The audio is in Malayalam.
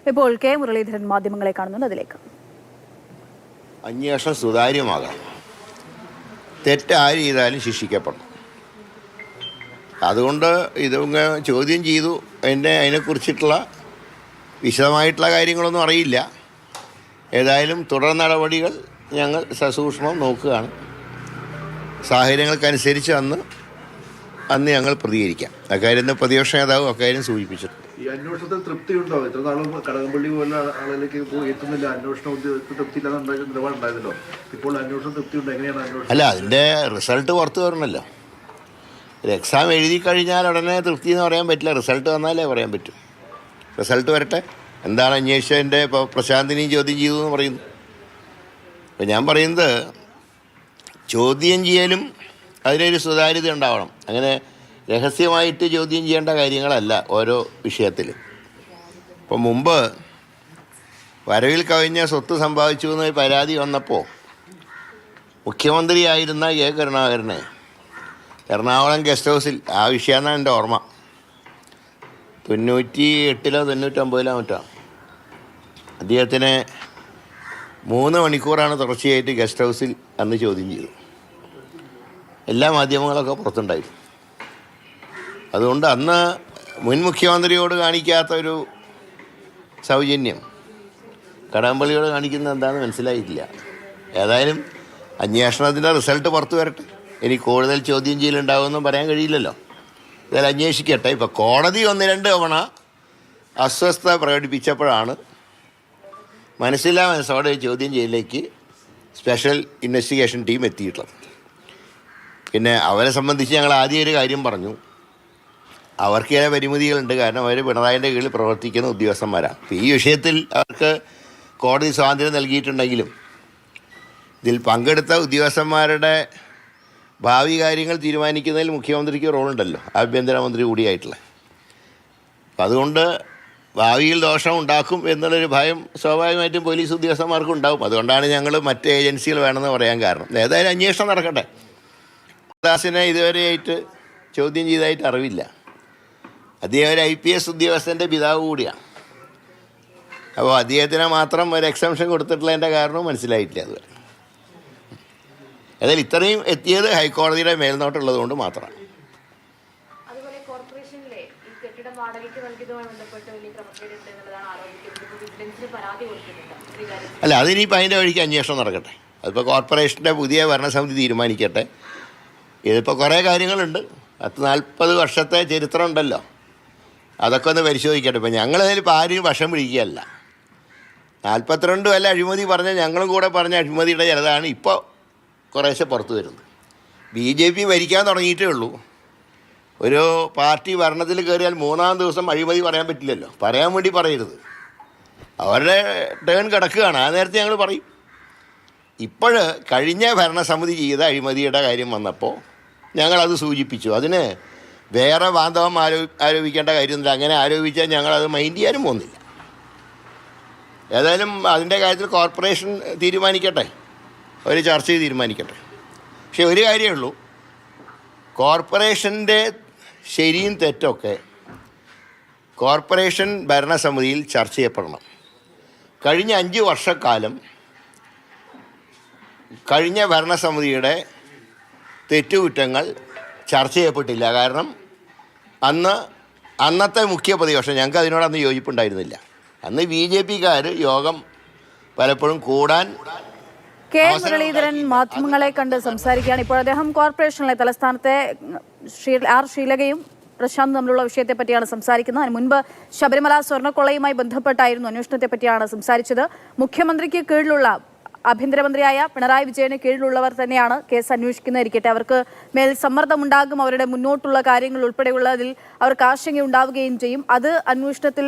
ഇപ്പോൾ കെ മുരളീധരൻ മാധ്യമങ്ങളെ കാണുന്നുണ്ട്. അതിലേക്ക് അന്വേഷണം സുതാര്യമാകണം. തെറ്റാര് ചെയ്താലും ശിക്ഷിക്കപ്പെടണം. അതുകൊണ്ട് ഇതൊക്കെ ചോദ്യം ചെയ്തു. അതിനെക്കുറിച്ചിട്ടുള്ള വിശദമായിട്ടുള്ള കാര്യങ്ങളൊന്നും അറിയില്ല. ഏതായാലും തുടർ നടപടികൾ ഞങ്ങൾ സസൂക്ഷ്മം നോക്കുകയാണ്. സാഹചര്യങ്ങൾക്കനുസരിച്ച് അന്ന് ഞങ്ങൾ പ്രതികരിക്കാം. അക്കാര്യം പ്രതിപക്ഷ നേതാവ് അക്കാര്യം സൂചിപ്പിച്ചിട്ടുണ്ട്. ഈ അന്വേഷണത്തിൽ തൃപ്തിയുണ്ടോ? ഇത്ര നാളും കടകംപള്ളി പോലുള്ള ആളുകളിലേക്ക് എത്തുന്നില്ല, അന്വേഷണം തൃപ്തി ഇല്ലാതെ നിലപാടുണ്ടായതല്ലോ. ഇപ്പോൾ അന്വേഷണം തൃപ്തിയുണ്ടോ? എങ്ങനെയാണ് അന്വേഷണം? അല്ല, അതിൻ്റെ റിസൾട്ട് പുറത്ത് വരണമല്ലോ. ഒരു എക്സാം എഴുതി കഴിഞ്ഞാൽ ഉടനെ തൃപ്തി എന്ന് പറയാൻ പറ്റില്ല. റിസൾട്ട് വന്നാലേ പറയാൻ പറ്റും. റിസൾട്ട് വരട്ടെ. എന്താണ് അന്വേഷിച്ചതിൻ്റെ ഇപ്പോൾ പ്രശാന്തിനെയും ചോദ്യം ചെയ്തു എന്ന് പറയുന്നു. അപ്പോൾ ഞാൻ പറയുന്നത് ചോദ്യം ചെയ്യലും അതിനൊരു സുതാര്യത ഉണ്ടാവണം. അങ്ങനെ രഹസ്യമായിട്ട് ചോദ്യം ചെയ്യേണ്ട കാര്യങ്ങളല്ല ഓരോ വിഷയത്തിലും. ഇപ്പോൾ മുമ്പ് വരവിൽ കവിഞ്ഞ സ്വത്ത് സമ്പാദിച്ചു എന്ന് പരാതി വന്നപ്പോൾ മുഖ്യമന്ത്രിയായിരുന്ന എ കരുണാകരനെ എറണാകുളം ഗസ്റ്റ് ഹൗസിൽ, ആ വിഷയമാണ് എൻ്റെ ഓർമ്മ, 98-ലോ 99-ലോ മറ്റോ, അദ്ദേഹത്തിനെ 3 മണിക്കൂറാണ് തുടർച്ചയായിട്ട് ഗസ്റ്റ് ഹൗസിൽ അന്ന് ചോദ്യം ചെയ്തു. എല്ലാ മാധ്യമങ്ങളൊക്കെ പുറത്തുണ്ടായിരുന്നു. അതുകൊണ്ട് അന്ന് മുൻ മുഖ്യമന്ത്രിയോട് കാണിക്കാത്ത ഒരു സൗജന്യം കടകംപള്ളിയോട് കാണിക്കുന്നത് എന്താണെന്ന് മനസ്സിലായിട്ടില്ല. ഏതായാലും അന്വേഷണത്തിൻ്റെ റിസൾട്ട് പുറത്തു വരട്ടെ. ഇനി കൂടുതൽ ചോദ്യം ചെയ്യലുണ്ടാകുമെന്നും പറയാൻ കഴിയില്ലല്ലോ. ഇതായാലും അന്വേഷിക്കട്ടെ. ഇപ്പോൾ കോടതി 1-2 തവണ അസ്വസ്ഥത പ്രകടിപ്പിച്ചപ്പോഴാണ് മനസ്സോടെ ചോദ്യം ചെയ്യലിലേക്ക് സ്പെഷ്യൽ ഇൻവെസ്റ്റിഗേഷൻ ടീം എത്തിയിട്ടുള്ളത്. പിന്നെ അവരെ സംബന്ധിച്ച് ഞങ്ങൾ ആദ്യം ഒരു കാര്യം പറഞ്ഞു, അവർക്ക് ചില പരിമിതികളുണ്ട്. കാരണം അവർ പിണറായിൻ്റെ കീഴിൽ പ്രവർത്തിക്കുന്ന ഉദ്യോഗസ്ഥന്മാരാണ്. അപ്പോൾ ഈ വിഷയത്തിൽ അവർക്ക് കോടതി സ്വാതന്ത്ര്യം നൽകിയിട്ടുണ്ടെങ്കിലും ഇതിൽ പങ്കെടുത്ത ഉദ്യോഗസ്ഥന്മാരുടെ ഭാവി കാര്യങ്ങൾ തീരുമാനിക്കുന്നതിൽ മുഖ്യമന്ത്രിക്ക് റോളുണ്ടല്ലോ, ആഭ്യന്തരമന്ത്രി കൂടിയായിട്ടുള്ള. അപ്പം അതുകൊണ്ട് ഭാവിയിൽ ദോഷം ഉണ്ടാക്കും എന്നുള്ളൊരു ഭയം സ്വാഭാവികമായിട്ടും പോലീസ് ഉദ്യോഗസ്ഥന്മാർക്കും ഉണ്ടാവും. അതുകൊണ്ടാണ് ഞങ്ങൾ മറ്റ് ഏജൻസികൾ വേണമെന്ന് പറയാൻ കാരണം. ഏതായാലും അന്വേഷണം നടക്കട്ടെ. ദാസിനെ ഇതുവരെയായിട്ട് ചോദ്യം ചെയ്തതായിട്ട് അറിവില്ല. അദ്ദേഹം ഒരു IPS ഉദ്യോഗസ്ഥൻ്റെ പിതാവ് കൂടിയാണ്. അപ്പോൾ അദ്ദേഹത്തിന് മാത്രം ഒരു എക്സംഷൻ കൊടുത്തിട്ടുള്ളതിൻ്റെ കാരണവും മനസ്സിലായിട്ടില്ല അതുവരെ. ഏതായാലും ഇത്രയും എത്തിയത് ഹൈക്കോടതിയുടെ മേൽനോട്ടുള്ളത് കൊണ്ട് മാത്രമാണ്. അല്ല, അതിനിപ്പോൾ അതിൻ്റെ വഴിക്ക് അന്വേഷണം നടക്കട്ടെ. അതിപ്പോൾ കോർപ്പറേഷൻ്റെ പുതിയ ഭരണസമിതി തീരുമാനിക്കട്ടെ. ഇതിപ്പോൾ കുറേ കാര്യങ്ങളുണ്ട്. 40 വർഷത്തെ ചരിത്രം ഉണ്ടല്ലോ, അതൊക്കെ ഒന്ന് പരിശോധിക്കട്ടെ. ഇപ്പം ഞങ്ങളതിലിപ്പോൾ ആരും വശം പിടിക്കുകയല്ല. 42 വല്ല അഴിമതി പറഞ്ഞ ഞങ്ങളും കൂടെ പറഞ്ഞ അഴിമതിയുടെ ചിലതാണ് ഇപ്പോൾ കുറേശ്ശെ പുറത്തു വരുന്നത്. BJP ഭരിക്കാൻ തുടങ്ങിയിട്ടേ ഉള്ളൂ. ഒരു പാർട്ടി ഭരണത്തിൽ കയറിയാൽ 3-ാം ദിവസം അഴിമതി പറയാൻ പറ്റില്ലല്ലോ. പറയാൻ വേണ്ടി പറയരുത്. അവരുടെ ടേൺ കിടക്കുകയാണ്. ആ നേരത്തെ ഞങ്ങൾ പറയും. ഇപ്പോൾ കഴിഞ്ഞ ഭരണസമിതി ചെയ്ത അഴിമതിയുടെ കാര്യം വന്നപ്പോൾ ഞങ്ങളത് സൂചിപ്പിച്ചു. അതിന് വേറെ ബാന്ധവം ആരോപിക്കേണ്ട കാര്യമൊന്നുമില്ല. അങ്ങനെ ആരോപിച്ചാൽ ഞങ്ങളത് മൈൻഡ് ചെയ്യാനും പോകുന്നില്ല. ഏതായാലും അതിൻ്റെ കാര്യത്തിൽ കോർപ്പറേഷൻ തീരുമാനിക്കട്ടെ, ഒരു ചർച്ച ചെയ്ത് തീരുമാനിക്കട്ടെ. പക്ഷേ ഒരു കാര്യമേ ഉള്ളൂ, കോർപ്പറേഷൻ്റെ ശരിയും തെറ്റൊക്കെ കോർപ്പറേഷൻ ഭരണസമിതിയിൽ ചർച്ച ചെയ്യപ്പെടണം. കഴിഞ്ഞ 5 വർഷക്കാലം കഴിഞ്ഞ ഭരണസമിതിയുടെ തെറ്റുകുറ്റങ്ങൾ ചർച്ച ചെയ്യപ്പെട്ടില്ല. കാരണം അന്നത്തെ മുഖ്യ പ്രതിപക്ഷം, ഞങ്ങൾക്ക് അതിനോട് അന്ന് യോജിപ്പുണ്ടായിരുന്നില്ല. അന്ന് BJPക്കാർ യോഗം പലപ്പോഴും കൂടാൻ. കെ മുരളീധരൻ മാധ്യമങ്ങളെ കണ്ട് സംസാരിക്കുകയാണ്. ഇപ്പോൾ അദ്ദേഹം കോർപ്പറേഷനിലെ തലസ്ഥാനത്തെ ഷീലകയും പ്രശാന്ത് തമ്മിലുള്ള വിഷയത്തെ പറ്റിയാണ് സംസാരിക്കുന്നത്. അതിന് മുൻപ് ശബരിമല സ്വർണ്ണക്കൊള്ളയുമായി ബന്ധപ്പെട്ടായിരുന്നു അന്വേഷണത്തെ പറ്റിയാണ് സംസാരിച്ചത്. മുഖ്യമന്ത്രിക്ക് കീഴിലുള്ള ആഭ്യന്തരമന്ത്രിയായ പിണറായി വിജയന് കീഴിലുള്ളവർ തന്നെയാണ് കേസ് അന്വേഷിക്കുന്നതിരിക്കട്ടെ. അവർക്ക് മേൽ സമ്മർദ്ദമുണ്ടാകും. അവരുടെ മുന്നോട്ടുള്ള കാര്യങ്ങൾ ഉൾപ്പെടെയുള്ളതിൽ അവർക്ക് ആശങ്കയുണ്ടാവുകയും ചെയ്യും. അത് അന്വേഷണത്തിൽ